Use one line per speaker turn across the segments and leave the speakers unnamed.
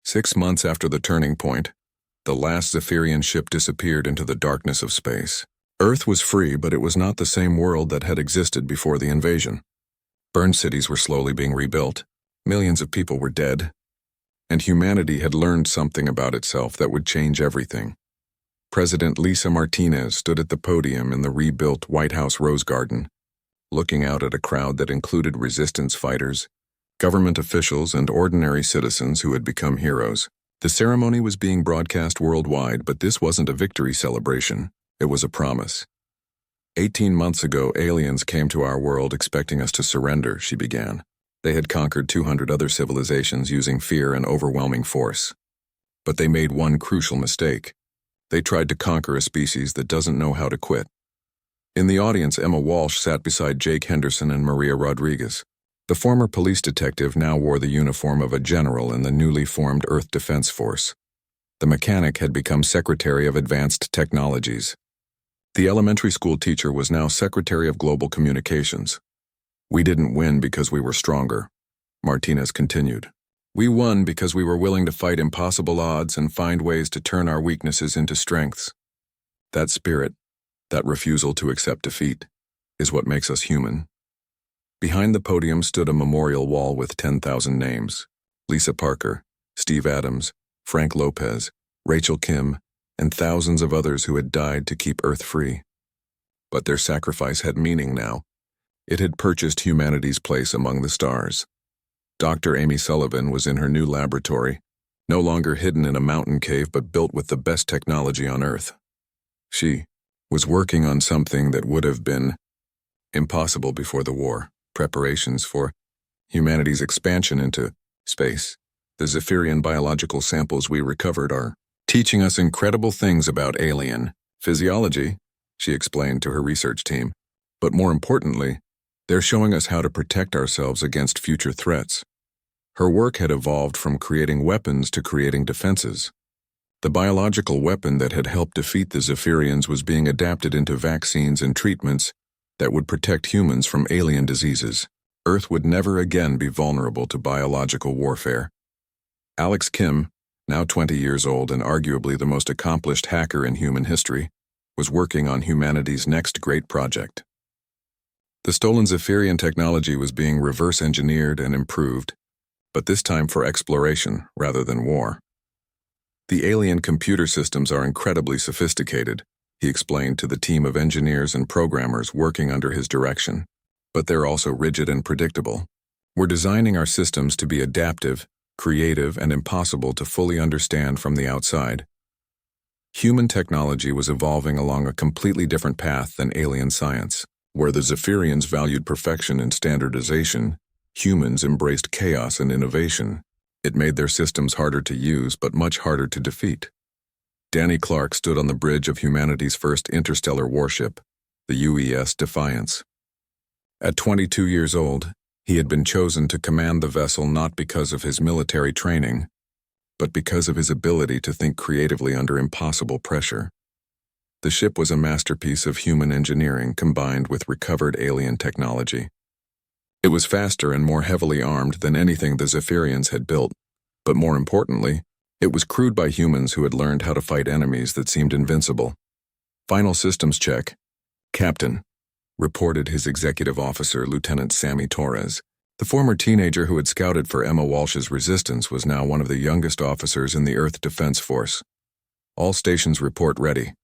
6 months after the turning point, the last Zephyrian ship disappeared into the darkness of space. Earth was free, but it was not the same world that had existed before the invasion. Burned cities were slowly being rebuilt, millions of people were dead, and humanity had learned something about itself that would change everything. President Lisa Martinez stood at the podium in the rebuilt White House Rose Garden, looking out at a crowd that included resistance fighters, government officials, and ordinary citizens who had become heroes. The ceremony was being broadcast worldwide, but this wasn't a victory celebration. It was a promise. 18 months ago, aliens came to our world expecting us to surrender, she began. They had conquered 200 other civilizations using fear and overwhelming force. But they made one crucial mistake. They tried to conquer a species that doesn't know how to quit. In the audience, Emma Walsh sat beside Jake Henderson and Maria Rodriguez. The former police detective now wore the uniform of a general in the newly formed Earth Defense Force. The mechanic had become Secretary of Advanced Technologies. The elementary school teacher was now Secretary of Global Communications. We didn't win because we were stronger, Martinez continued. We won because we were willing to fight impossible odds and find ways to turn our weaknesses into strengths. That spirit, that refusal to accept defeat, is what makes us human. Behind the podium stood a memorial wall with 10,000 names: Lisa Parker, Steve Adams, Frank Lopez, Rachel Kim, and thousands of others who had died to keep Earth free. But their sacrifice had meaning now. It had purchased humanity's place among the stars. Dr. Amy Sullivan was in her new laboratory, no longer hidden in a mountain cave but built with the best technology on Earth. She was working on something that would have been impossible before the war: preparations for humanity's expansion into space. The Zephyrian biological samples we recovered are teaching us incredible things about alien physiology, she explained to her research team. But more importantly, they're showing us how to protect ourselves against future threats. Her work had evolved from creating weapons to creating defenses. The biological weapon that had helped defeat the Zephyrians was being adapted into vaccines and treatments that would protect humans from alien diseases. Earth would never again be vulnerable to biological warfare. Alex Kim, now 20 years old and arguably the most accomplished hacker in human history, was working on humanity's next great project. The stolen Zephyrian technology was being reverse engineered and improved, but this time for exploration rather than war. The alien computer systems are incredibly sophisticated, he explained to the team of engineers and programmers working under his direction, but they're also rigid and predictable. We're designing our systems to be adaptive, creative, and impossible to fully understand from the outside. Human technology was evolving along a completely different path than alien science. Where the Zephyrians valued perfection and standardization, humans embraced chaos and innovation. It made their systems harder to use, but much harder to defeat. Danny Clark stood on the bridge of humanity's first interstellar warship, the UES Defiance. At 22 years old, he had been chosen to command the vessel not because of his military training, but because of his ability to think creatively under impossible pressure. The ship was a masterpiece of human engineering combined with recovered alien technology. It was faster and more heavily armed than anything the Zephyrians had built, but more importantly, it was crewed by humans who had learned how to fight enemies that seemed invincible. Final systems check. Captain, reported his executive officer, Lieutenant Sammy Torres. The former teenager who had scouted for Emma Walsh's resistance was now one of the youngest officers in the Earth Defense Force. All stations report ready,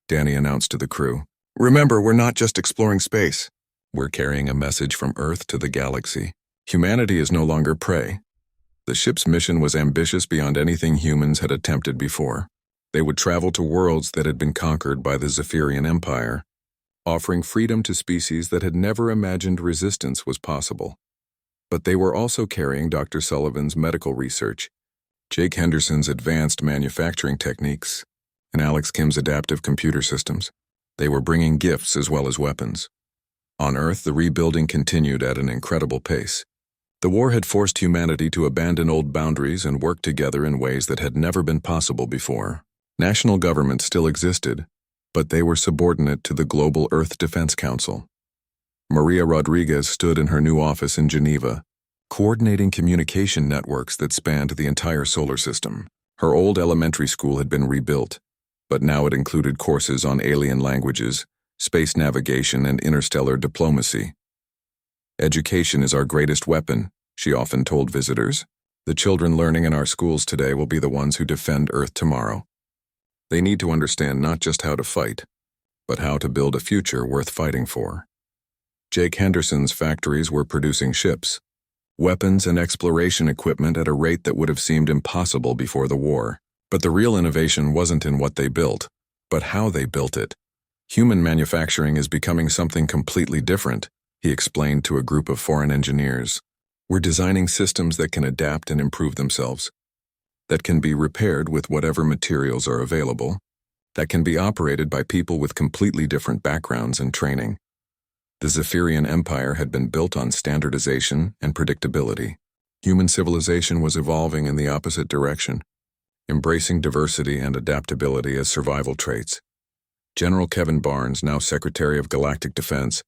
Danny announced to the crew. Remember, we're not just exploring space. We're carrying a message from Earth to the galaxy. Humanity is no longer prey. The ship's mission was ambitious beyond anything humans had attempted before. They would travel to worlds that had been conquered by the Zephyrian Empire, offering freedom to species that had never imagined resistance was possible. But they were also carrying Dr. Sullivan's medical research, Jake Henderson's advanced manufacturing techniques, and Alex Kim's adaptive computer systems. They were bringing gifts as well as weapons. On Earth, the rebuilding continued at an incredible pace. The war had forced humanity to abandon old boundaries and work together in ways that had never been possible before. National governments still existed, but they were subordinate to the Global Earth Defense Council. Maria Rodriguez stood in her new office in Geneva, coordinating communication networks that spanned the entire solar system. Her old elementary school had been rebuilt, but now it included courses on alien languages, space navigation, and interstellar diplomacy. "Education is our greatest weapon," she often told visitors. "The children learning in our schools today will be the ones who defend Earth tomorrow. They need to understand not just how to fight, but how to build a future worth fighting for." Jake Henderson's factories were producing ships, weapons, and exploration equipment at a rate that would have seemed impossible before the war. But the real innovation wasn't in what they built, but how they built it. "Human manufacturing is becoming something completely different," he explained to a group of foreign engineers. "We're designing systems that can adapt and improve themselves, that can be repaired with whatever materials are available, that can be operated by people with completely different backgrounds and training." The Zephyrian Empire had been built on standardization and predictability. Human civilization was evolving in the opposite direction, embracing diversity and adaptability as survival traits. General Kevin Barnes, now Secretary of Galactic Defense,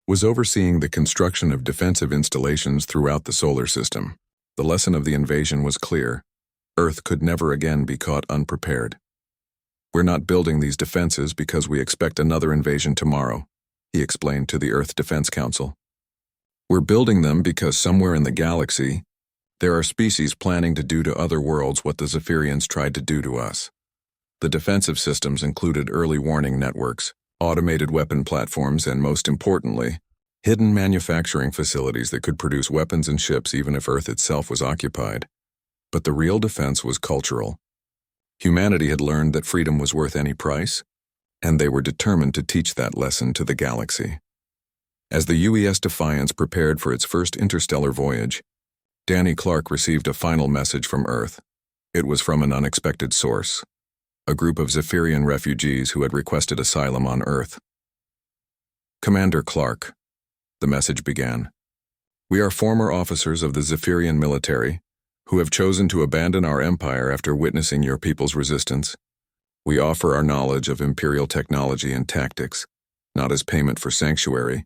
was overseeing the construction of defensive installations throughout the solar system. The lesson of the invasion was clear. Earth could never again be caught unprepared. "We're not building these defenses because we expect another invasion tomorrow," he explained to the Earth Defense Council. "We're building them because somewhere in the galaxy, there are species planning to do to other worlds what the Zephyrians tried to do to us." The defensive systems included early warning networks, automated weapon platforms, and most importantly, hidden manufacturing facilities that could produce weapons and ships even if Earth itself was occupied. But the real defense was cultural. Humanity had learned that freedom was worth any price, and they were determined to teach that lesson to the galaxy. As the UES Defiance prepared for its first interstellar voyage, Danny Clark received a final message from Earth. It was from an unexpected source, a group of Zephyrian refugees who had requested asylum on Earth. "Commander Clark," the message began, "we are former officers of the Zephyrian military who have chosen to abandon our empire after witnessing your people's resistance. We offer our knowledge of Imperial technology and tactics, not as payment for sanctuary,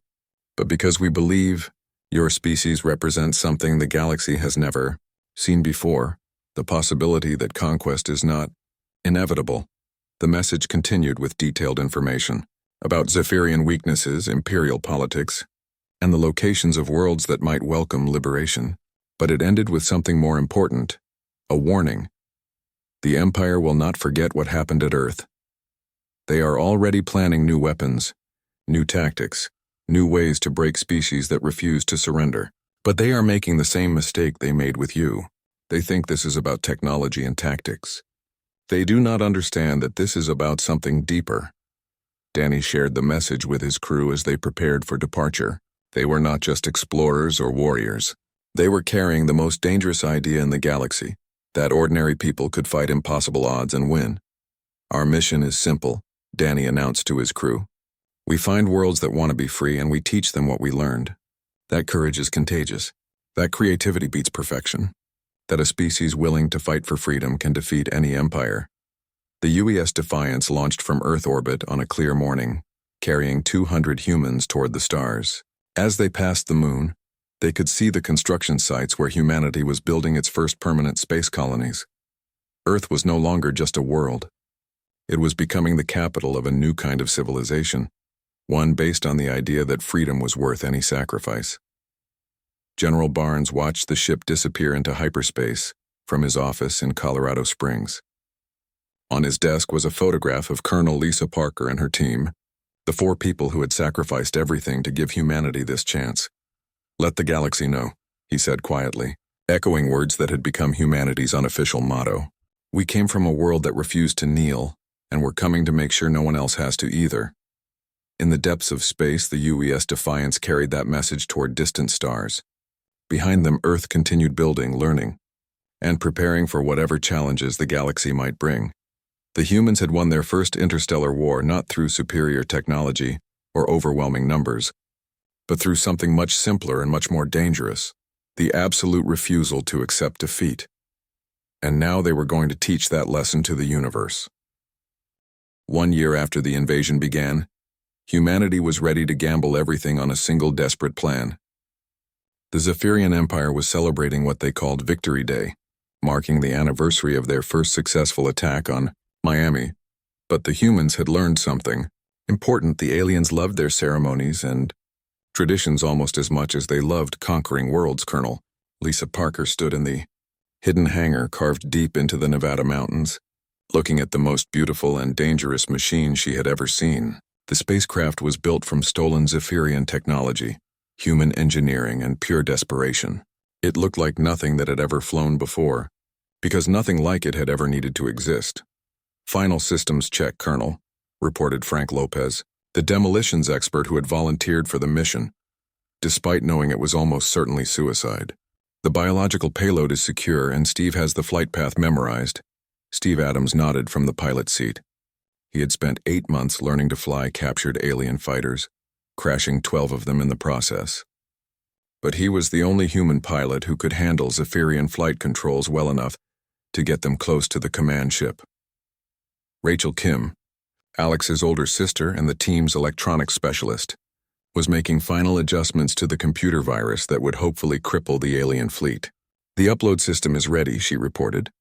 but because we believe your species represents something the galaxy has never seen before, the possibility that conquest is not inevitable." The message continued with detailed information about Zephyrian weaknesses, Imperial politics, and the locations of worlds that might welcome liberation. But it ended with something more important, a warning. "The Empire will not forget what happened at Earth. They are already planning new weapons, new tactics, new ways to break species that refuse to surrender. But they are making the same mistake they made with you. They think this is about technology and tactics. They do not understand that this is about something deeper." Danny shared the message with his crew as they prepared for departure. They were not just explorers or warriors. They were carrying the most dangerous idea in the galaxy, that ordinary people could fight impossible odds and win. "Our mission is simple," Danny announced to his crew. "We find worlds that want to be free and we teach them what we learned. That courage is contagious. That creativity beats perfection. That a species willing to fight for freedom can defeat any empire." The UES Defiance launched from Earth orbit on a clear morning, carrying 200 humans toward the stars. As they passed the moon, they could see the construction sites where humanity was building its first permanent space colonies. Earth was no longer just a world. It was becoming the capital of a new kind of civilization, one based on the idea that freedom was worth any sacrifice. General Barnes watched the ship disappear into hyperspace from his office in Colorado Springs. On his desk was a photograph of Colonel Lisa Parker and her team, the 4 people who had sacrificed everything to give humanity this chance. "Let the galaxy know," he said quietly, echoing words that had become humanity's unofficial motto. "We came from a world that refused to kneel, and we're coming to make sure no one else has to either." In the depths of space, the UES Defiance carried that message toward distant stars. Behind them, Earth continued building, learning, and preparing for whatever challenges the galaxy might bring. The humans had won their first interstellar war not through superior technology or overwhelming numbers, but through something much simpler and much more dangerous, the absolute refusal to accept defeat. And now they were going to teach that lesson to the universe. 1 year after the invasion began, humanity was ready to gamble everything on a single desperate plan. The Zephyrian Empire was celebrating what they called Victory Day, marking the anniversary of their first successful attack on Miami. But the humans had learned something important. The aliens loved their ceremonies and traditions almost as much as they loved conquering worlds. Colonel Lisa Parker stood in the hidden hangar carved deep into the Nevada mountains, looking at the most beautiful and dangerous machine she had ever seen. The spacecraft was built from stolen Zephyrian technology, human engineering, and pure desperation. It looked like nothing that had ever flown before, because nothing like it had ever needed to exist. "Final systems check, Colonel," reported Frank Lopez, the demolitions expert who had volunteered for the mission, despite knowing it was almost certainly suicide. "The biological payload is secure and Steve has the flight path memorized." Steve Adams nodded from the pilot's seat. He had spent 8 months learning to fly captured alien fighters, crashing 12 of them in the process. But he was the only human pilot who could handle Zephyrian flight controls well enough to get them close to the command ship. Rachel Kim, Alex's older sister and the team's electronics specialist, was making final adjustments to the computer virus that would hopefully cripple the alien fleet. "The upload system is ready," she reported.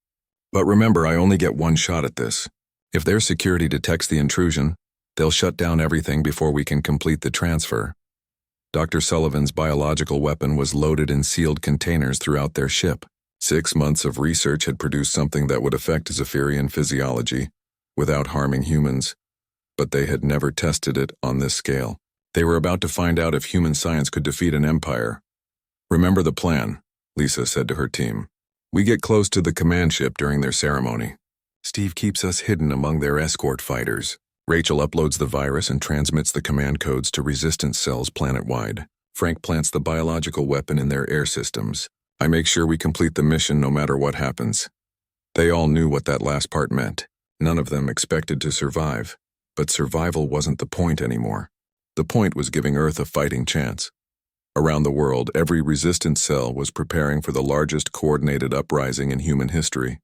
"But remember, I only get one shot at this. If their security detects the intrusion, they'll shut down everything before we can complete the transfer." Dr. Sullivan's biological weapon was loaded in sealed containers throughout their ship. 6 months of research had produced something that would affect Zephyrian physiology without harming humans, but they had never tested it on this scale. They were about to find out if human science could defeat an empire. "Remember the plan," Lisa said to her team. "We get close to the command ship during their ceremony. Steve keeps us hidden among their escort fighters. Rachel uploads the virus and transmits the command codes to resistance cells planet-wide. Frank plants the biological weapon in their air systems. I make sure we complete the mission no matter what happens." They all knew what that last part meant. None of them expected to survive, but survival wasn't the point anymore. The point was giving Earth a fighting chance. Around the world, every resistance cell was preparing for the largest coordinated uprising in human history.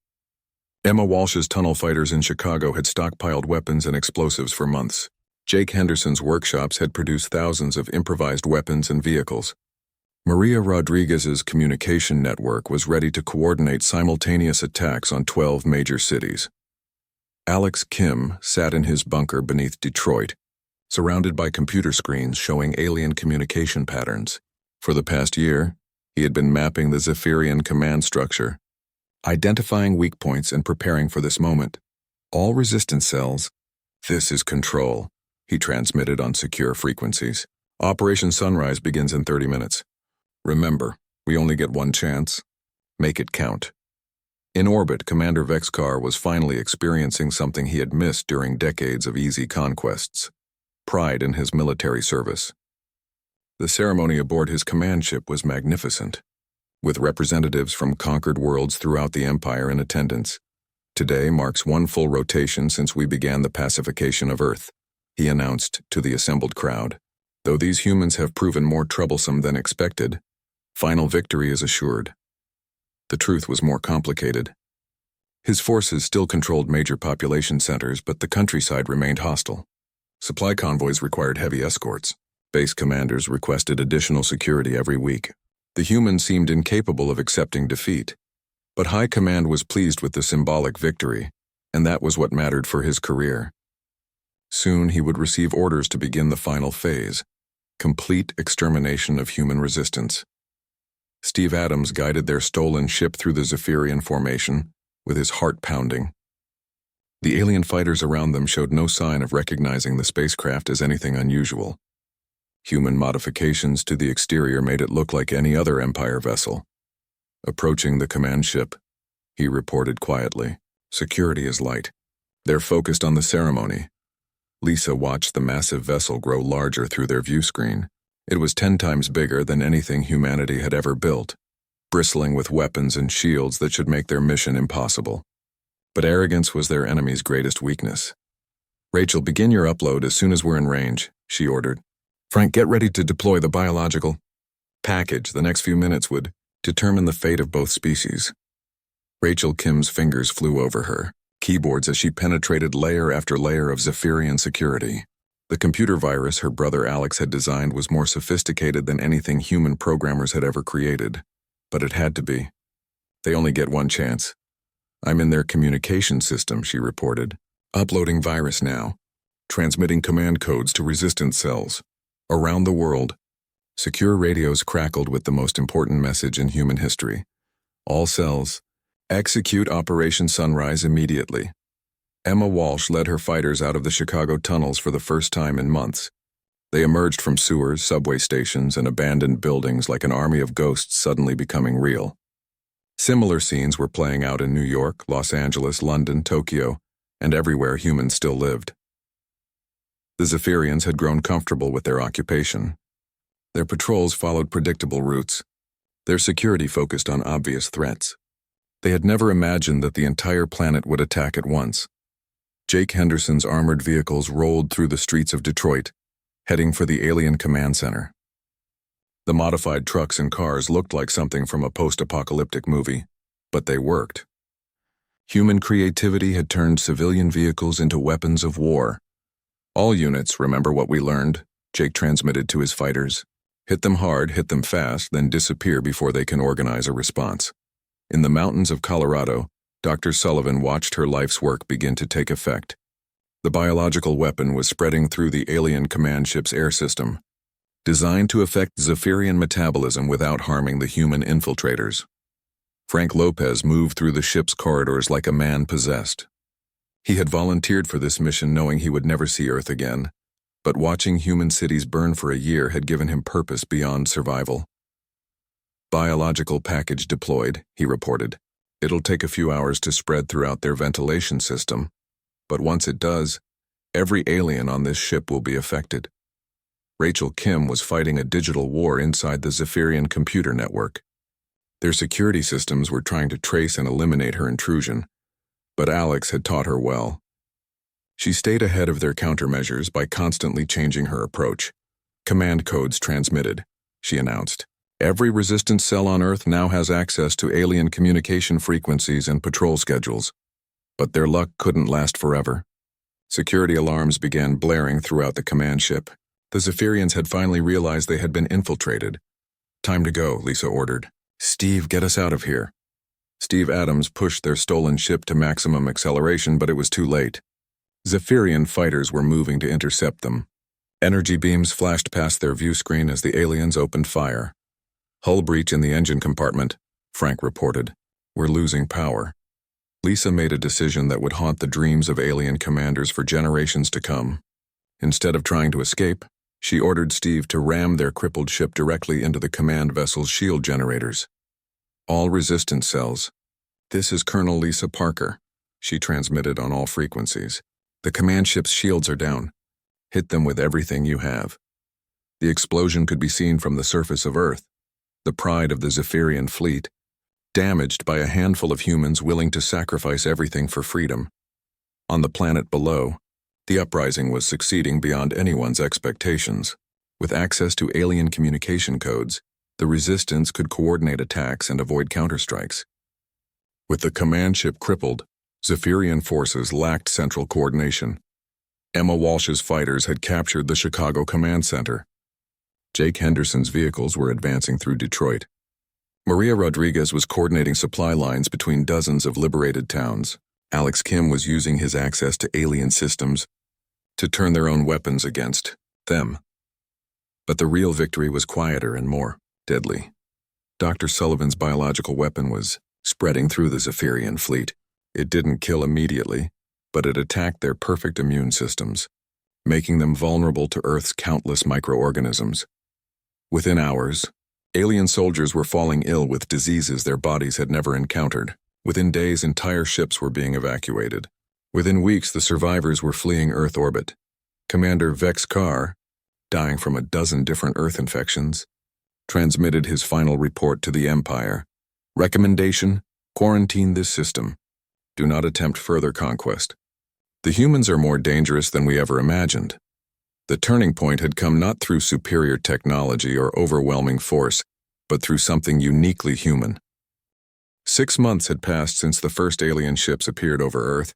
Emma Walsh's tunnel fighters in Chicago had stockpiled weapons and explosives for months. Jake Henderson's workshops had produced thousands of improvised weapons and vehicles. Maria Rodriguez's communication network was ready to coordinate simultaneous attacks on 12 major cities. Alex Kim sat in his bunker beneath Detroit, surrounded by computer screens showing alien communication patterns. For the past year, he had been mapping the Zephyrian command structure, identifying weak points and preparing for this moment. "All resistance cells, this is control," he transmitted on secure frequencies. "Operation Sunrise begins in 30 minutes. Remember, we only get one chance. Make it count." In orbit, Commander Vexcar was finally experiencing something he had missed during decades of easy conquests: pride in his military service. The ceremony aboard his command ship was magnificent, with representatives from conquered worlds throughout the Empire in attendance. "Today marks one full rotation since we began the pacification of Earth," he announced to the assembled crowd. "Though these humans have proven more troublesome than expected, final victory is assured." The truth was more complicated. His forces still controlled major population centers, but the countryside remained hostile. Supply convoys required heavy escorts. Base commanders requested additional security every week. The humans seemed incapable of accepting defeat, but High Command was pleased with the symbolic victory, and that was what mattered for his career. Soon he would receive orders to begin the final phase: complete extermination of human resistance. Steve Adams guided their stolen ship through the Zephyrian formation, with his heart pounding. The alien fighters around them showed no sign of recognizing the spacecraft as anything unusual. Human modifications to the exterior made it look like any other Empire vessel. "Approaching the command ship," he reported quietly. "Security is light. They're focused on the ceremony." Lisa watched the massive vessel grow larger through their view screen. It was 10 times bigger than anything humanity had ever built, bristling with weapons and shields that should make their mission impossible. But arrogance was their enemy's greatest weakness. "Rachel, begin your upload as soon as we're in range," she ordered. "Frank, get ready to deploy the biological package. The next few minutes would determine the fate of both species." Rachel Kim's fingers flew over her keyboards as she penetrated layer after layer of Zephyrian security. The computer virus her brother Alex had designed was more sophisticated than anything human programmers had ever created, but it had to be. They only get one chance. I'm in their communication system, she reported. Uploading virus now. Transmitting command codes to resistance cells. Around the world. Secure radios crackled with the most important message in human history. All cells. Execute Operation Sunrise immediately. Emma Walsh led her fighters out of the Chicago tunnels for the first time in months. They emerged from sewers, subway stations, and abandoned buildings like an army of ghosts suddenly becoming real. Similar scenes were playing out in New York, Los Angeles, London, Tokyo, and everywhere humans still lived. The Zephyrians had grown comfortable with their occupation. Their patrols followed predictable routes. Their security focused on obvious threats. They had never imagined that the entire planet would attack at once. Jake Henderson's armored vehicles rolled through the streets of Detroit, heading for the alien command center. The modified trucks and cars looked like something from a post-apocalyptic movie, but they worked. Human creativity had turned civilian vehicles into weapons of war. All units, remember what we learned, Jake transmitted to his fighters. Hit them hard, hit them fast, then disappear before they can organize a response. In the mountains of Colorado, Dr. Sullivan watched her life's work begin to take effect. The biological weapon was spreading through the alien command ship's air system, designed to affect Zephyrian metabolism without harming the human infiltrators. Frank Lopez moved through the ship's corridors like a man possessed. He had volunteered for this mission knowing he would never see Earth again, but watching human cities burn for a year had given him purpose beyond survival. Biological package deployed, he reported. It'll take a few hours to spread throughout their ventilation system, but once it does, every alien on this ship will be affected. Rachel Kim was fighting a digital war inside the Zephyrian computer network. Their security systems were trying to trace and eliminate her intrusion, but Alex had taught her well. She stayed ahead of their countermeasures by constantly changing her approach. Command codes transmitted, she announced. Every resistance cell on Earth now has access to alien communication frequencies and patrol schedules. But their luck couldn't last forever. Security alarms began blaring throughout the command ship. The Zephyrians had finally realized they had been infiltrated. Time to go, Lisa ordered. Steve, get us out of here. Steve Adams pushed their stolen ship to maximum acceleration, but it was too late. Zephyrian fighters were moving to intercept them. Energy beams flashed past their view screen as the aliens opened fire. Hull breach in the engine compartment, Frank reported. We're losing power. Lisa made a decision that would haunt the dreams of alien commanders for generations to come. Instead of trying to escape, she ordered Steve to ram their crippled ship directly into the command vessel's shield generators. All resistance cells. This is Colonel Lisa Parker, she transmitted on all frequencies. The command ship's shields are down. Hit them with everything you have. The explosion could be seen from the surface of Earth. The pride of the Zephyrian fleet, damaged by a handful of humans willing to sacrifice everything for freedom. On the planet below, the uprising was succeeding beyond anyone's expectations. With access to alien communication codes, the resistance could coordinate attacks and avoid counterstrikes. With the command ship crippled, Zephyrian forces lacked central coordination. Emma Walsh's fighters had captured the Chicago command center. Jake Henderson's vehicles were advancing through Detroit. Maria Rodriguez was coordinating supply lines between dozens of liberated towns. Alex Kim was using his access to alien systems to turn their own weapons against them. But the real victory was quieter and more deadly. Dr. Sullivan's biological weapon was spreading through the Zephyrian fleet. It didn't kill immediately, but it attacked their perfect immune systems, making them vulnerable to Earth's countless microorganisms. Within hours, alien soldiers were falling ill with diseases their bodies had never encountered. Within days, entire ships were being evacuated. Within weeks, the survivors were fleeing Earth orbit. Commander Vex Carr, dying from a dozen different Earth infections, transmitted his final report to the Empire. Recommendation: quarantine this system. Do not attempt further conquest. The humans are more dangerous than we ever imagined. The turning point had come not through superior technology or overwhelming force, but through something uniquely human. 6 months had passed since the first alien ships appeared over Earth.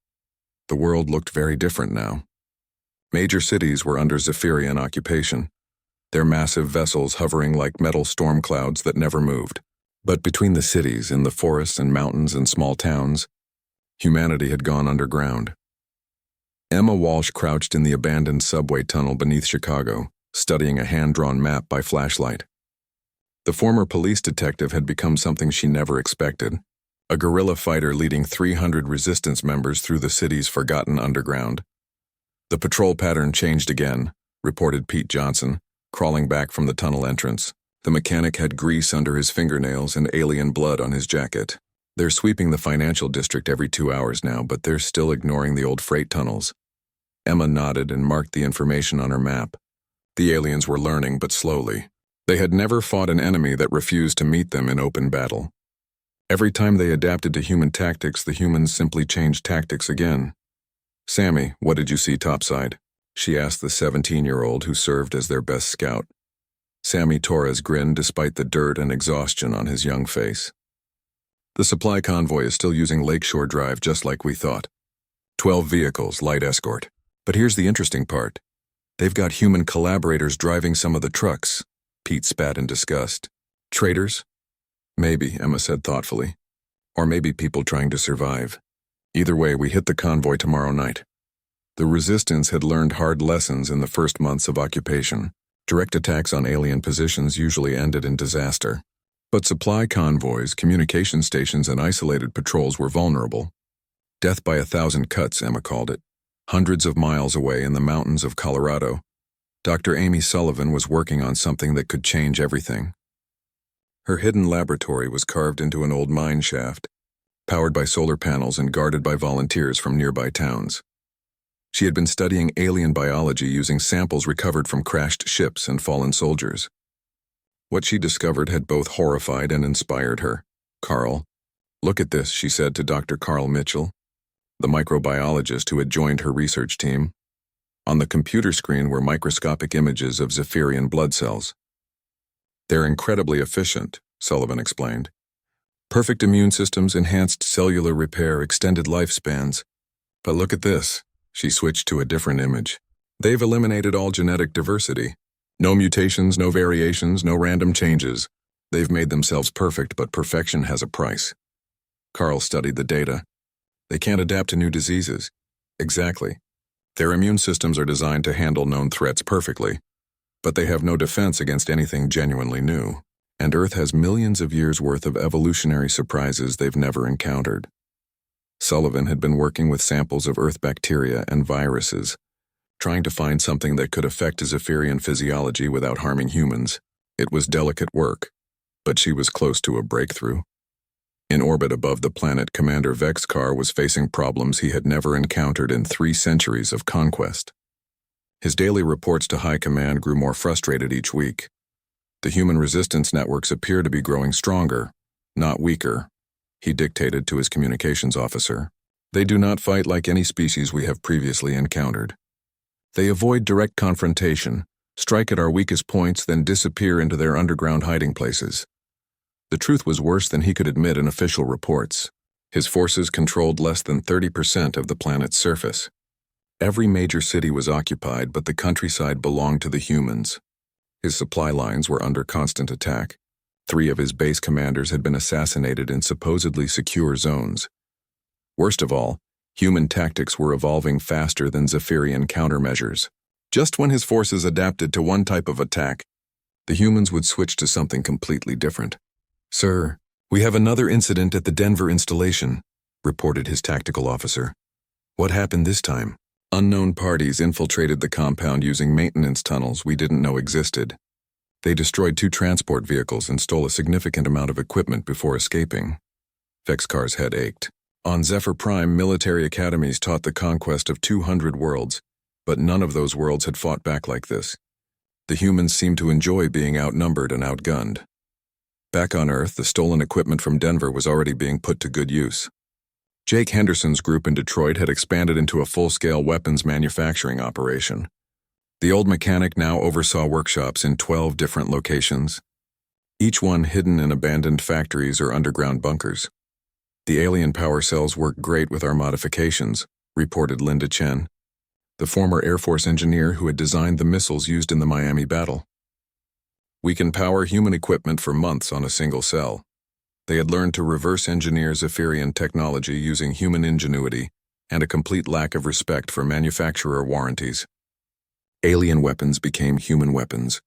The world looked very different now. Major cities were under Zephyrian occupation, their massive vessels hovering like metal storm clouds that never moved. But between the cities, in the forests and mountains and small towns, humanity had gone underground. Emma Walsh crouched in the abandoned subway tunnel beneath Chicago, studying a hand-drawn map by flashlight. The former police detective had become something she never expected, a guerrilla fighter leading 300 resistance members through the city's forgotten underground. The patrol pattern changed again, reported Pete Johnson, crawling back from the tunnel entrance. The mechanic had grease under his fingernails and alien blood on his jacket. They're sweeping the financial district every 2 hours now, but they're still ignoring the old freight tunnels. Emma nodded and marked the information on her map. The aliens were learning, but slowly. They had never fought an enemy that refused to meet them in open battle. Every time they adapted to human tactics, the humans simply changed tactics again. "Sammy, what did you see topside?" she asked the 17-year-old who served as their best scout. Sammy Torres grinned despite the dirt and exhaustion on his young face. "The supply convoy is still using Lakeshore Drive just like we thought. 12 vehicles, light escort. But here's the interesting part. They've got human collaborators driving some of the trucks." Pete spat in disgust. "Traitors?" "Maybe," Emma said thoughtfully. "Or maybe people trying to survive. Either way, we hit the convoy tomorrow night." The resistance had learned hard lessons in the first months of occupation. Direct attacks on alien positions usually ended in disaster. But supply convoys, communication stations, and isolated patrols were vulnerable. Death by 1,000 cuts, Emma called it. Hundreds of miles away in the mountains of Colorado, Dr. Amy Sullivan was working on something that could change everything. Her hidden laboratory was carved into an old mine shaft, powered by solar panels and guarded by volunteers from nearby towns. She had been studying alien biology using samples recovered from crashed ships and fallen soldiers. What she discovered had both horrified and inspired her. "Carl, look at this," she said to Dr. Carl Mitchell, the microbiologist who had joined her research team. On the computer screen were microscopic images of Zephyrian blood cells. "They're incredibly efficient," Sullivan explained. "Perfect immune systems, enhanced cellular repair, extended lifespans. But look at this." She switched to a different image. "They've eliminated all genetic diversity. No mutations, no variations, no random changes. They've made themselves perfect, but perfection has a price." Carl studied the data. "They can't adapt to new diseases." "Exactly. Their immune systems are designed to handle known threats perfectly, but they have no defense against anything genuinely new. And Earth has millions of years' worth of evolutionary surprises they've never encountered." Sullivan had been working with samples of Earth bacteria and viruses, trying to find something that could affect Zephyrian physiology without harming humans. It was delicate work, but she was close to a breakthrough. In orbit above the planet, Commander Vexcar was facing problems he had never encountered in 3 centuries of conquest. His daily reports to High Command grew more frustrated each week. The human resistance networks appear to be growing stronger, not weaker, he dictated to his communications officer. "They do not fight like any species we have previously encountered. They avoid direct confrontation, strike at our weakest points, then disappear into their underground hiding places." The truth was worse than he could admit in official reports. His forces controlled less than 30% of the planet's surface. Every major city was occupied, but the countryside belonged to the humans. His supply lines were under constant attack. 3 of his base commanders had been assassinated in supposedly secure zones. Worst of all, human tactics were evolving faster than Zephyrian countermeasures. Just when his forces adapted to one type of attack, the humans would switch to something completely different. "Sir, we have another incident at the Denver installation," reported his tactical officer. "What happened this time?" "Unknown parties infiltrated the compound using maintenance tunnels we didn't know existed. They destroyed 2 transport vehicles and stole a significant amount of equipment before escaping." Vexcar's head ached. "On Zephyr Prime, military academies taught the conquest of 200 worlds, but none of those worlds had fought back like this. The humans seemed to enjoy being outnumbered and outgunned." Back on Earth, the stolen equipment from Denver was already being put to good use. Jake Henderson's group in Detroit had expanded into a full-scale weapons manufacturing operation. The old mechanic now oversaw workshops in 12 different locations, each one hidden in abandoned factories or underground bunkers. "The alien power cells work great with our modifications," reported Linda Chen. the former Air Force engineer who had designed the missiles used in the Miami battle. We can power human equipment for months on a single cell. They had learned to reverse engineer Zephyrian technology using human ingenuity and a complete lack of respect for manufacturer warranties. Alien weapons became human weapons.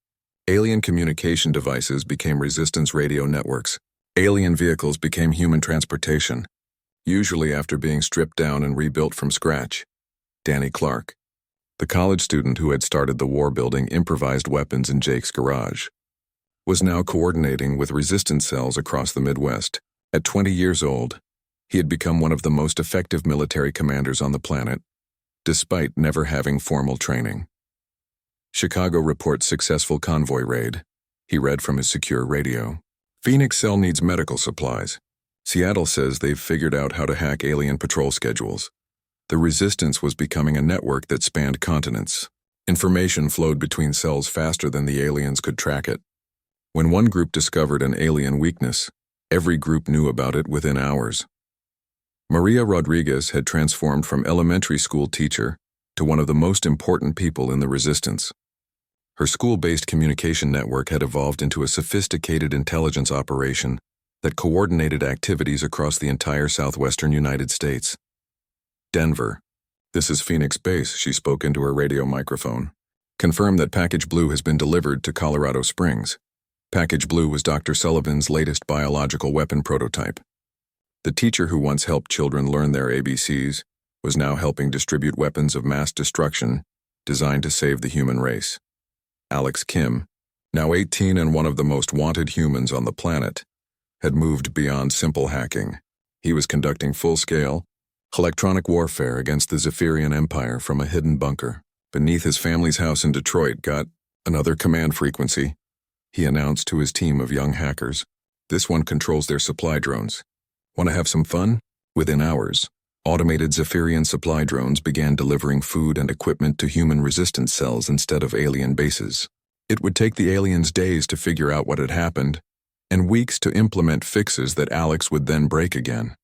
Alien communication devices became resistance radio networks. Alien vehicles became human transportation, usually after being stripped down and rebuilt from scratch. Danny Clark, the college student who had started the war building improvised weapons in Jake's garage, was now coordinating with resistance cells across the Midwest. At 20 years old, he had become one of the most effective military commanders on the planet, despite never having formal training. Chicago reports successful convoy raid, he read from his secure radio. Phoenix cell needs medical supplies. Seattle says they've figured out how to hack alien patrol schedules. The resistance was becoming a network that spanned continents. Information flowed between cells faster than the aliens could track it. When one group discovered an alien weakness, every group knew about it within hours. Maria Rodriguez had transformed from elementary school teacher to one of the most important people in the resistance. Her school-based communication network had evolved into a sophisticated intelligence operation that coordinated activities across the entire southwestern United States. Denver. This is Phoenix Base, she spoke into her radio microphone. Confirm that Package Blue has been delivered to Colorado Springs. Package Blue was Dr. Sullivan's latest biological weapon prototype. The teacher who once helped children learn their ABCs was now helping distribute weapons of mass destruction designed to save the human race. Alex Kim, now 18 and one of the most wanted humans on the planet, had moved beyond simple hacking. He was conducting full-scale, electronic warfare against the Zephyrian Empire from a hidden bunker beneath his family's house in Detroit. Got another command frequency, he announced to his team of young hackers. This one controls their supply drones. Want to have some fun? Within hours, automated Zephyrian supply drones began delivering food and equipment to human resistance cells instead of alien bases. It would take the aliens days to figure out what had happened, and weeks to implement fixes that Alex would then break again.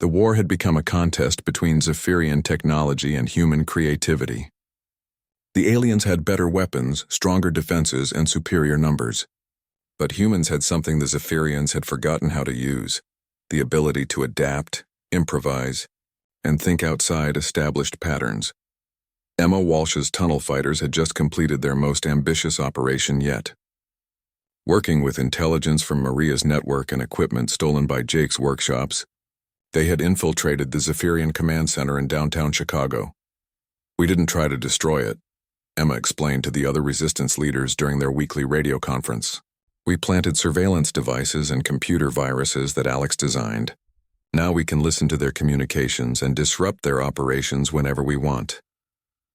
The war had become a contest between Zephyrian technology and human creativity. The aliens had better weapons, stronger defenses, and superior numbers. But humans had something the Zephyrians had forgotten how to use: the ability to adapt, improvise, and think outside established patterns. Emma Walsh's tunnel fighters had just completed their most ambitious operation yet. Working with intelligence from Maria's network and equipment stolen by Jake's workshops, they had infiltrated the Zephyrian command center in downtown Chicago. We didn't try to destroy it, Emma explained to the other resistance leaders during their weekly radio conference. We planted surveillance devices and computer viruses that Alex designed. Now we can listen to their communications and disrupt their operations whenever we want.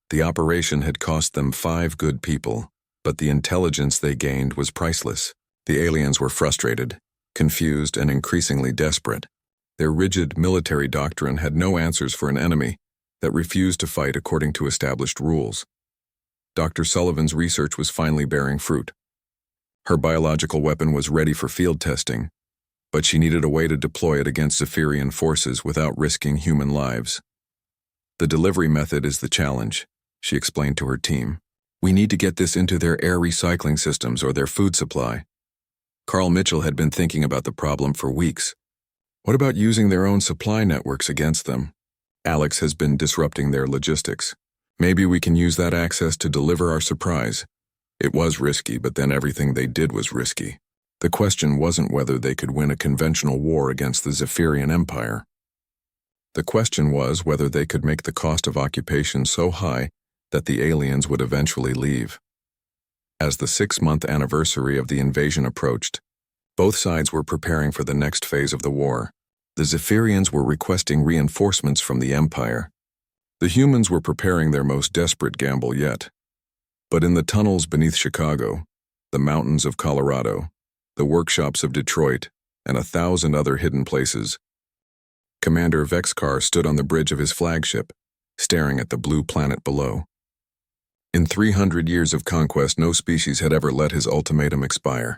The operation had cost them 5 good people, but the intelligence they gained was priceless. The aliens were frustrated, confused, and increasingly desperate. Their rigid military doctrine had no answers for an enemy that refused to fight according to established rules. Dr. Sullivan's research was finally bearing fruit. Her biological weapon was ready for field testing, but she needed a way to deploy it against Zephyrian forces without risking human lives. The delivery method is the challenge, she explained to her team. We need to get this into their air recycling systems or their food supply. Carl Mitchell had been thinking about the problem for weeks. What about using their own supply networks against them? Alex has been disrupting their logistics. Maybe we can use that access to deliver our surprise. It was risky, but then everything they did was risky. The question wasn't whether they could win a conventional war against the Zephyrian Empire. The question was whether they could make the cost of occupation so high that the aliens would eventually leave. As the 6-month anniversary of the invasion approached, both sides were preparing for the next phase of the war. The Zephyrians were requesting reinforcements from the Empire. The humans were preparing their most desperate gamble yet. But in the tunnels beneath Chicago, the mountains of Colorado, the workshops of Detroit, and 1,000 other hidden places, Commander Vexcar stood on the bridge of his flagship, staring at the blue planet below. In 300 years of conquest, no species had ever let his ultimatum expire.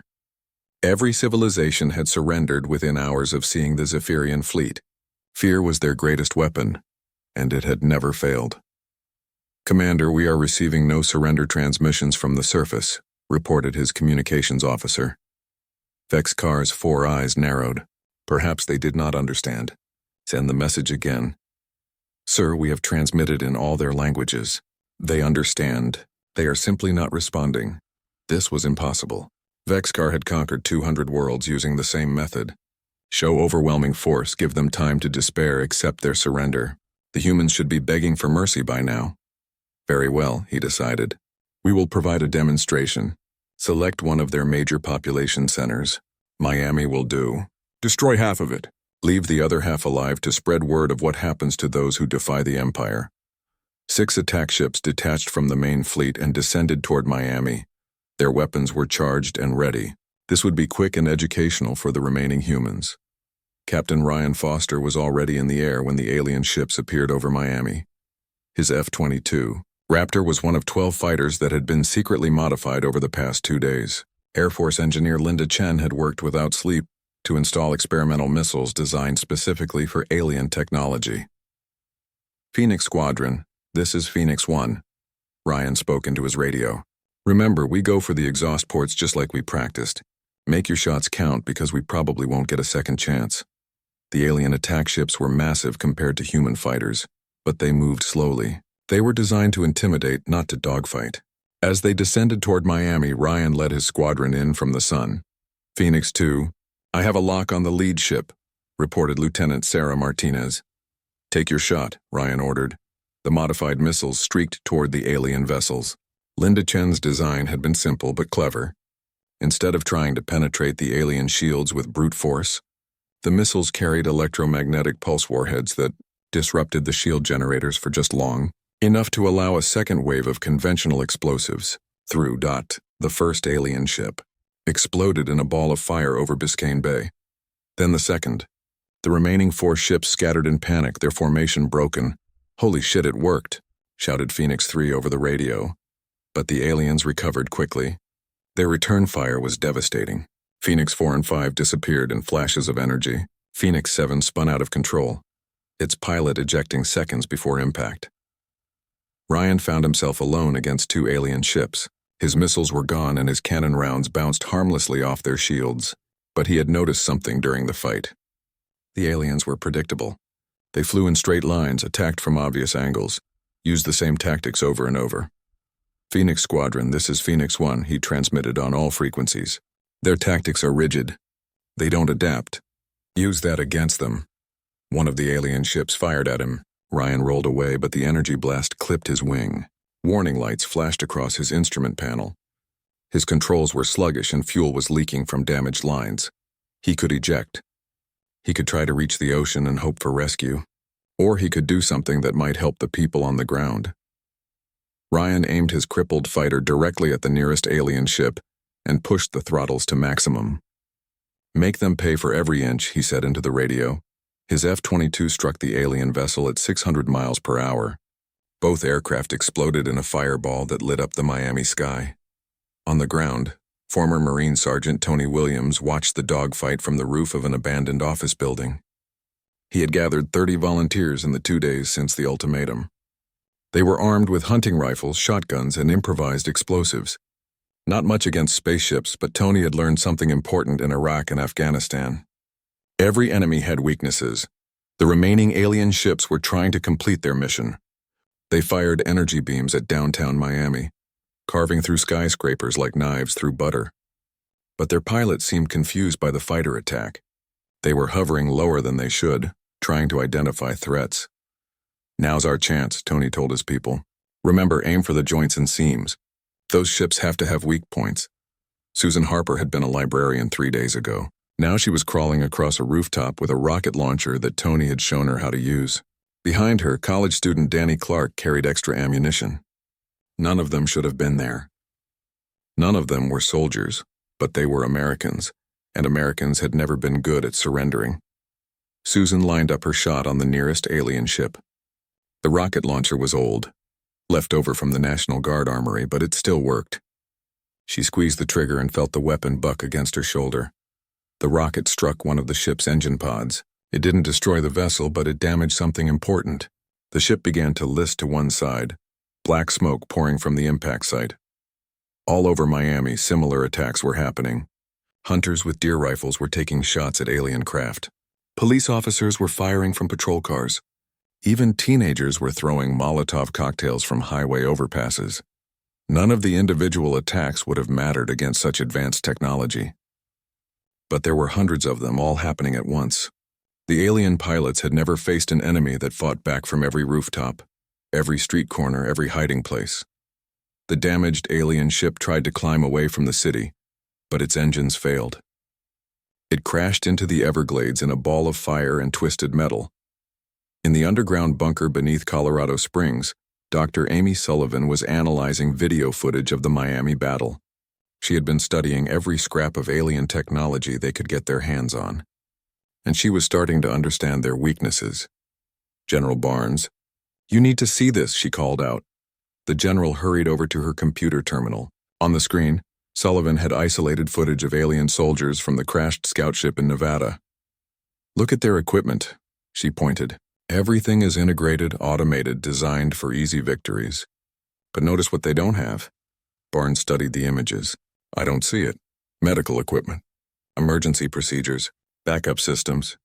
Every civilization had surrendered within hours of seeing the Zephyrian fleet. Fear was their greatest weapon, and it had never failed. "Commander, we are receiving no surrender transmissions from the surface," reported his communications officer. Vexcar's 4 eyes narrowed. Perhaps they did not understand. "Send the message again." "Sir, we have transmitted in all their languages. They understand. They are simply not responding." This was impossible. Vexcar had conquered 200 worlds using the same method. Show overwhelming force, give them time to despair, accept their surrender. The humans should be begging for mercy by now. Very well, he decided. We will provide a demonstration. Select one of their major population centers. Miami will do. Destroy half of it. Leave the other half alive to spread word of what happens to those who defy the Empire. 6 attack ships detached from the main fleet and descended toward Miami. Their weapons were charged and ready. This would be quick and educational for the remaining humans. Captain Ryan Foster was already in the air when the alien ships appeared over Miami. His F-22 Raptor was one of 12 fighters that had been secretly modified over the past 2 days. Air Force engineer Linda Chen had worked without sleep to install experimental missiles designed specifically for alien technology. "Phoenix Squadron, this is Phoenix 1. Ryan spoke into his radio. "Remember, we go for the exhaust ports just like we practiced. Make your shots count because we probably won't get a second chance." The alien attack ships were massive compared to human fighters, but they moved slowly. They were designed to intimidate, not to dogfight. As they descended toward Miami, Ryan led his squadron in from the sun. "Phoenix 2, I have a lock on the lead ship," reported Lieutenant Sarah Martinez. "Take your shot," Ryan ordered. The modified missiles streaked toward the alien vessels. Linda Chen's design had been simple but clever. Instead of trying to penetrate the alien shields with brute force, the missiles carried electromagnetic pulse warheads that disrupted the shield generators for just long enough to allow a second wave of conventional explosives through. The first alien ship exploded in a ball of fire over Biscayne Bay. Then the second. The remaining 4 ships scattered in panic, their formation broken. "Holy shit, it worked," shouted Phoenix 3 over the radio. But the aliens recovered quickly. Their return fire was devastating. Phoenix 4 and 5 disappeared in flashes of energy. Phoenix 7 spun out of control, its pilot ejecting seconds before impact. Ryan found himself alone against 2 alien ships. His missiles were gone and his cannon rounds bounced harmlessly off their shields. But he had noticed something during the fight. The aliens were predictable. They flew in straight lines, attacked from obvious angles, used the same tactics over and over. "Phoenix Squadron, this is Phoenix 1, he transmitted on all frequencies. "Their tactics are rigid. They don't adapt. Use that against them." One of the alien ships fired at him. Ryan rolled away, but the energy blast clipped his wing. Warning lights flashed across his instrument panel. His controls were sluggish and fuel was leaking from damaged lines. He could eject. He could try to reach the ocean and hope for rescue. Or he could do something that might help the people on the ground. Ryan aimed his crippled fighter directly at the nearest alien ship and pushed the throttles to maximum. "Make them pay for every inch," he said into the radio. His F-22 struck the alien vessel at 600 miles per hour. Both aircraft exploded in a fireball that lit up the Miami sky. On the ground, former Marine Sergeant Tony Williams watched the dogfight from the roof of an abandoned office building. He had gathered 30 volunteers in the 2 days since the ultimatum. They were armed with hunting rifles, shotguns, and improvised explosives. Not much against spaceships, but Tony had learned something important in Iraq and Afghanistan. Every enemy had weaknesses. The remaining alien ships were trying to complete their mission. They fired energy beams at downtown Miami, carving through skyscrapers like knives through butter. But their pilots seemed confused by the fighter attack. They were hovering lower than they should, trying to identify threats. "Now's our chance," Tony told his people. "Remember, aim for the joints and seams. Those ships have to have weak points." Susan Harper had been a librarian 3 days ago. Now she was crawling across a rooftop with a rocket launcher that Tony had shown her how to use. Behind her, college student Danny Clark carried extra ammunition. None of them should have been there. None of them were soldiers, but they were Americans, and Americans had never been good at surrendering. Susan lined up her shot on the nearest alien ship. The rocket launcher was old, left over from the National Guard armory, but it still worked. She squeezed the trigger and felt the weapon buck against her shoulder. The rocket struck one of the ship's engine pods. It didn't destroy the vessel, but it damaged something important. The ship began to list to one side. black smoke pouring from the impact site. All over Miami, similar attacks were happening. Hunters with deer rifles were taking shots at alien craft. Police officers were firing from patrol cars. Even teenagers were throwing Molotov cocktails from highway overpasses. None of the individual attacks would have mattered against such advanced technology. But there were hundreds of them all happening at once. The alien pilots had never faced an enemy that fought back from every rooftop, every street corner, every hiding place. The damaged alien ship tried to climb away from the city, but its engines failed. It crashed into the Everglades in a ball of fire and twisted metal. In the underground bunker beneath Colorado Springs, Dr. Amy Sullivan was analyzing video footage of the Miami battle. She had been studying every scrap of alien technology they could get their hands on. And she was starting to understand their weaknesses. "General Barnes, you need to see this," she called out. The general hurried over to her computer terminal. On the screen, Sullivan had isolated footage of alien soldiers from the crashed scout ship in Nevada. "Look at their equipment," she pointed. "Everything is integrated, automated, designed for easy victories. But notice what they don't have." Barnes studied the images. "I don't see it. Medical equipment, emergency procedures, backup systems.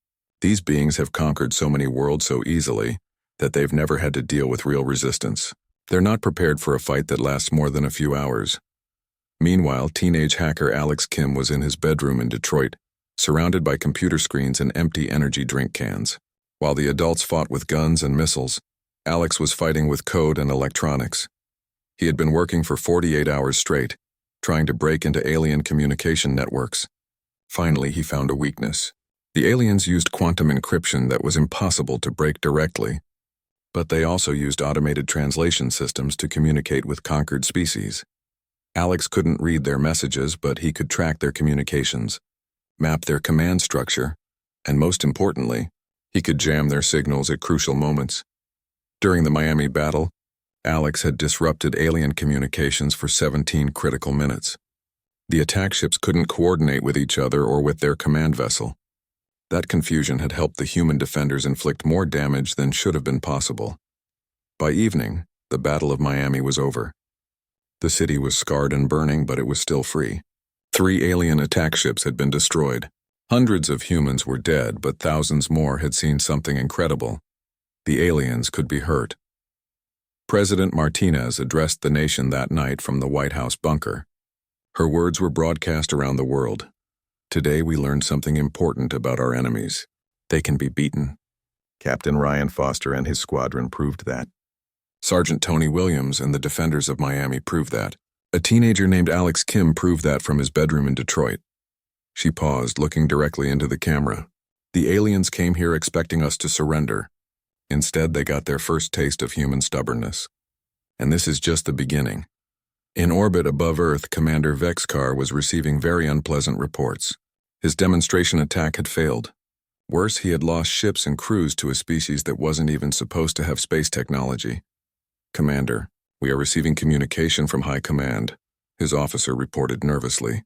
These beings have conquered so many worlds so easily that they've never had to deal with real resistance. They're not prepared for a fight that lasts more than a few hours." Meanwhile, teenage hacker Alex Kim was in his bedroom in Detroit, surrounded by computer screens and empty energy drink cans. While the adults fought with guns and missiles, Alex was fighting with code and electronics. He had been working for 48 hours straight, trying to break into alien communication networks. Finally, he found a weakness. The aliens used quantum encryption that was impossible to break directly, but they also used automated translation systems to communicate with conquered species. Alex couldn't read their messages, but he could track their communications, map their command structure, and most importantly, he could jam their signals at crucial moments. During the Miami battle, Alex had disrupted alien communications for 17 critical minutes. The attack ships couldn't coordinate with each other or with their command vessel. That confusion had helped the human defenders inflict more damage than should have been possible. By evening, the Battle of Miami was over. The city was scarred and burning, but it was still free. 3 alien attack ships had been destroyed. Hundreds of humans were dead, but thousands more had seen something incredible. The aliens could be hurt. President Martinez addressed the nation that night from the White House bunker. Her words were broadcast around the world. "Today we learned something important about our enemies. They can be beaten." Captain Ryan Foster and his squadron proved that. Sergeant Tony Williams and the defenders of Miami proved that. A teenager named Alex Kim proved that from his bedroom in Detroit. She paused, looking directly into the camera. "The aliens came here expecting us to surrender. Instead, they got their first taste of human stubbornness. And this is just the beginning." In orbit above Earth, Commander Vexcar was receiving very unpleasant reports. His demonstration attack had failed. Worse, he had lost ships and crews to a species that wasn't even supposed to have space technology. "Commander, we are receiving communication from High Command," his officer reported nervously.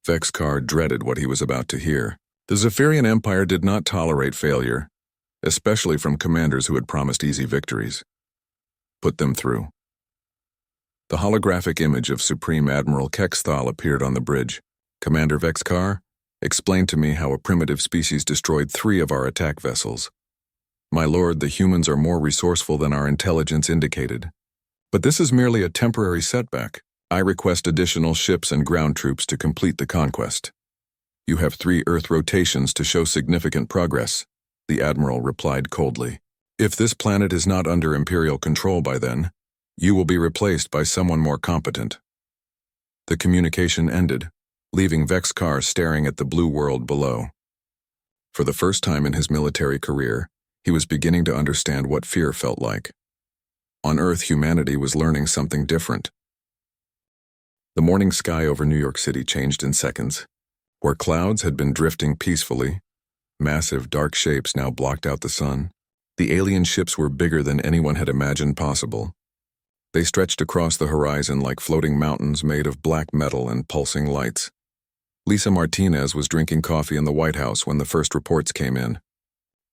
Vexcar dreaded what he was about to hear. The Zephyrian Empire did not tolerate failure, especially from commanders who had promised easy victories. "Put them through." The holographic image of Supreme Admiral Kexthal appeared on the bridge. "Commander Vexcar, explain to me how a primitive species destroyed 3 of our attack vessels." "My lord, the humans are more resourceful than our intelligence indicated. But this is merely a temporary setback. I request additional ships and ground troops to complete the conquest." "You have 3 Earth rotations to show significant progress," the Admiral replied coldly. "If this planet is not under Imperial control by then, you will be replaced by someone more competent." The communication ended, leaving Vexcar staring at the blue world below. For the first time in his military career, he was beginning to understand what fear felt like. On Earth, humanity was learning something different. The morning sky over New York City changed in seconds. Where clouds had been drifting peacefully, massive dark shapes now blocked out the sun. The alien ships were bigger than anyone had imagined possible. They stretched across the horizon like floating mountains made of black metal and pulsing lights. Lisa Martinez was drinking coffee in the White House when the first reports came in.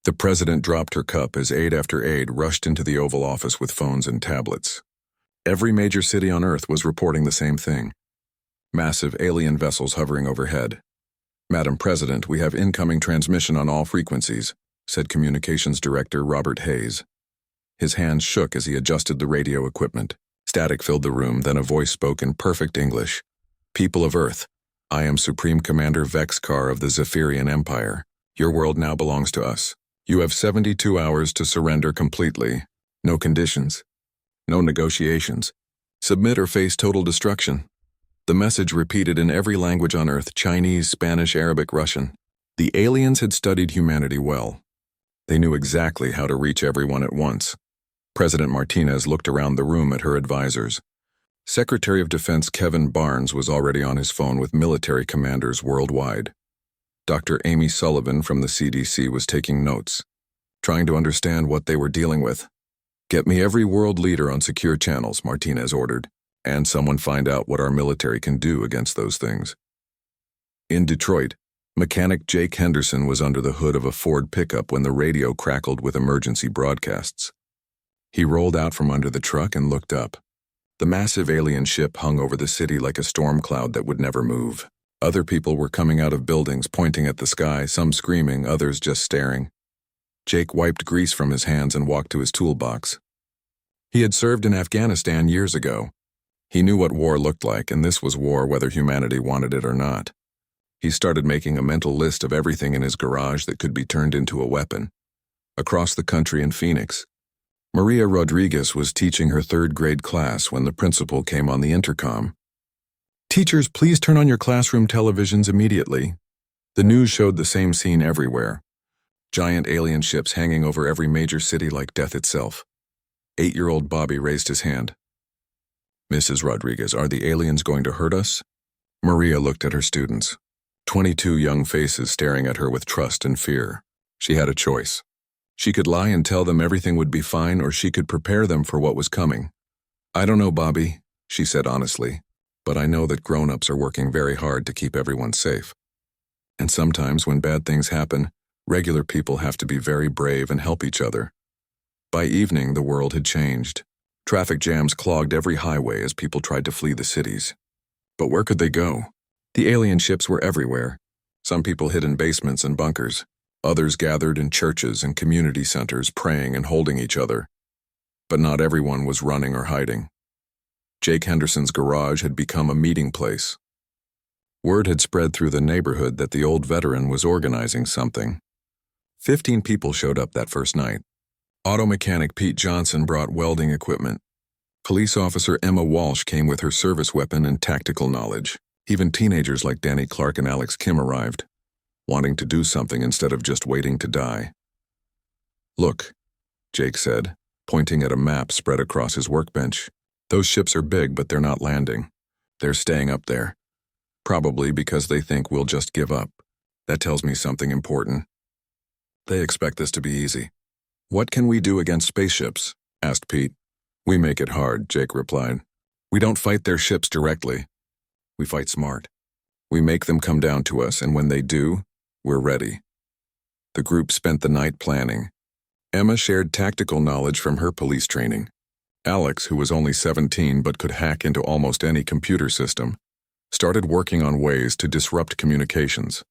The president dropped her cup as aide after aide rushed into the Oval Office with phones and tablets. Every major city on Earth was reporting the same thing. Massive alien vessels hovering overhead. "Madam President, we have incoming transmission on all frequencies," said Communications Director Robert Hayes. His hands shook as he adjusted the radio equipment. Static filled the room, then a voice spoke in perfect English. "People of Earth, I am Supreme Commander Vexkar of the Zephyrian Empire. Your world now belongs to us. You have 72 hours to surrender completely. No conditions. No negotiations. Submit or face total destruction." The message repeated in every language on Earth: Chinese, Spanish, Arabic, Russian. The aliens had studied humanity well. They knew exactly how to reach everyone at once. President Martinez looked around the room at her advisors. Secretary of Defense Kevin Barnes was already on his phone with military commanders worldwide. Dr. Amy Sullivan from the CDC was taking notes, trying to understand what they were dealing with. "Get me every world leader on secure channels," Martinez ordered, "and someone find out what our military can do against those things." In Detroit, mechanic Jake Henderson was under the hood of a Ford pickup when the radio crackled with emergency broadcasts. He rolled out from under the truck and looked up. The massive alien ship hung over the city like a storm cloud that would never move. Other people were coming out of buildings, pointing at the sky, some screaming, others just staring. Jake wiped grease from his hands and walked to his toolbox. He had served in Afghanistan years ago. He knew what war looked like, and this was war whether humanity wanted it or not. He started making a mental list of everything in his garage that could be turned into a weapon. Across the country in Phoenix, Maria Rodriguez was teaching her third-grade class when the principal came on the intercom. "Teachers, please turn on your classroom televisions immediately." The news showed the same scene everywhere. Giant alien ships hanging over every major city like death itself. 8-year-old Bobby raised his hand. "Mrs. Rodriguez, are the aliens going to hurt us?" Maria looked at her students. 22 young faces staring at her with trust and fear. She had a choice. She could lie and tell them everything would be fine, or she could prepare them for what was coming. "I don't know, Bobby," she said honestly, "but I know that grown-ups are working very hard to keep everyone safe. And sometimes when bad things happen, regular people have to be very brave and help each other." By evening, the world had changed. Traffic jams clogged every highway as people tried to flee the cities. But where could they go? The alien ships were everywhere. Some people hid in basements and bunkers. Others gathered in churches and community centers, praying and holding each other. But not everyone was running or hiding. Jake Henderson's garage had become a meeting place. Word had spread through the neighborhood that the old veteran was organizing something. 15 people showed up that first night. Auto mechanic Pete Johnson brought welding equipment. Police officer Emma Walsh came with her service weapon and tactical knowledge. Even teenagers like Danny Clark and Alex Kim arrived, wanting to do something instead of just waiting to die. "Look," Jake said, pointing at a map spread across his workbench. "Those ships are big, but they're not landing. They're staying up there. Probably because they think we'll just give up. That tells me something important. They expect this to be easy." "What can we do against spaceships?" asked Pete. "We make it hard," Jake replied. "We don't fight their ships directly. We fight smart. We make them come down to us, and when they do, we're ready." The group spent the night planning. Emma shared tactical knowledge from her police training. Alex, who was only 17 but could hack into almost any computer system, started working on ways to disrupt communications.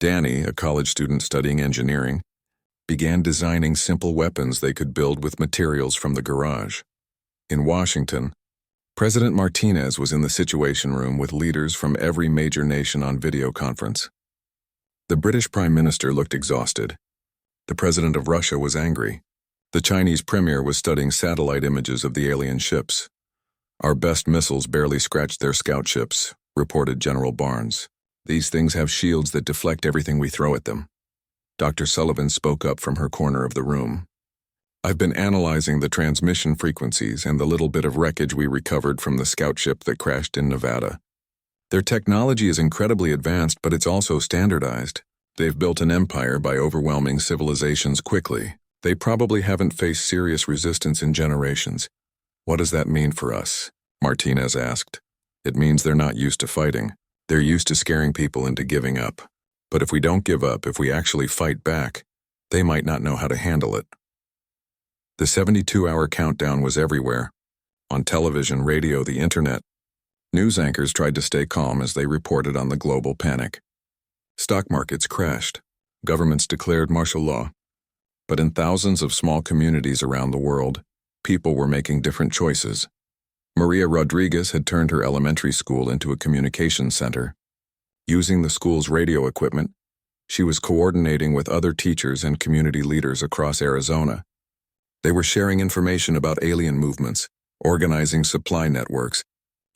Danny, a college student studying engineering, began designing simple weapons they could build with materials from the garage. In Washington, President Martinez was in the Situation Room with leaders from every major nation on video conference. The British Prime Minister looked exhausted. The President of Russia was angry. The Chinese Premier was studying satellite images of the alien ships. "Our best missiles barely scratched their scout ships," reported General Barnes. "These things have shields that deflect everything we throw at them." Dr. Sullivan spoke up from her corner of the room. "I've been analyzing the transmission frequencies and the little bit of wreckage we recovered from the scout ship that crashed in Nevada. Their technology is incredibly advanced, but it's also standardized. They've built an empire by overwhelming civilizations quickly. They probably haven't faced serious resistance in generations." "What does that mean for us?" Martinez asked. "It means they're not used to fighting. They're used to scaring people into giving up. But if we don't give up, if we actually fight back, they might not know how to handle it." The 72-hour countdown was everywhere. On television, radio, the internet, news anchors tried to stay calm as they reported on the global panic. Stock markets crashed. Governments declared martial law. But in thousands of small communities around the world, people were making different choices. Maria Rodriguez had turned her elementary school into a communications center. Using the school's radio equipment, she was coordinating with other teachers and community leaders across Arizona. They were sharing information about alien movements, organizing supply networks,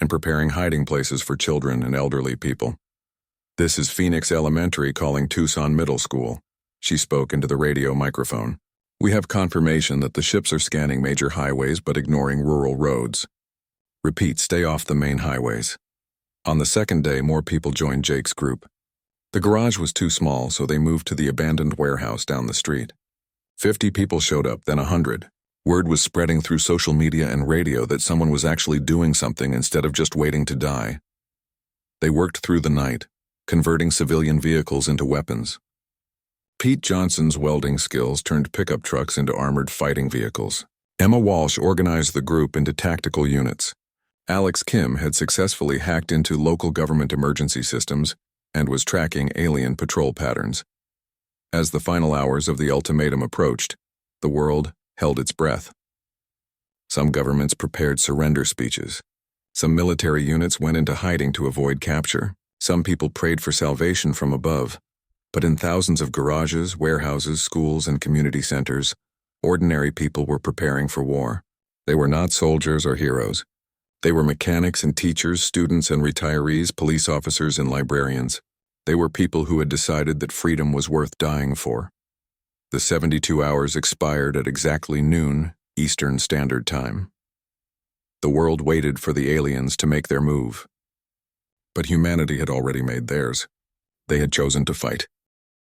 and preparing hiding places for children and elderly people. "This is Phoenix Elementary calling Tucson Middle School," she spoke into the radio microphone. "We have confirmation that the ships are scanning major highways but ignoring rural roads. Repeat, stay off the main highways." On the second day, more people joined Jake's group. The garage was too small, so they moved to the abandoned warehouse down the street. 50 people showed up, then 100. Word was spreading through social media and radio that someone was actually doing something instead of just waiting to die. They worked through the night, converting civilian vehicles into weapons. Pete Johnson's welding skills turned pickup trucks into armored fighting vehicles. Emma Walsh organized the group into tactical units. Alex Kim had successfully hacked into local government emergency systems and was tracking alien patrol patterns. As the final hours of the ultimatum approached, the world held its breath. Some governments prepared surrender speeches. Some military units went into hiding to avoid capture. Some people prayed for salvation from above. But in thousands of garages, warehouses, schools, and community centers, ordinary people were preparing for war. They were not soldiers or heroes. They were mechanics and teachers, students and retirees, police officers and librarians. They were people who had decided that freedom was worth dying for. The 72 hours expired at exactly noon, Eastern Standard Time. The world waited for the aliens to make their move. But humanity had already made theirs. They had chosen to fight.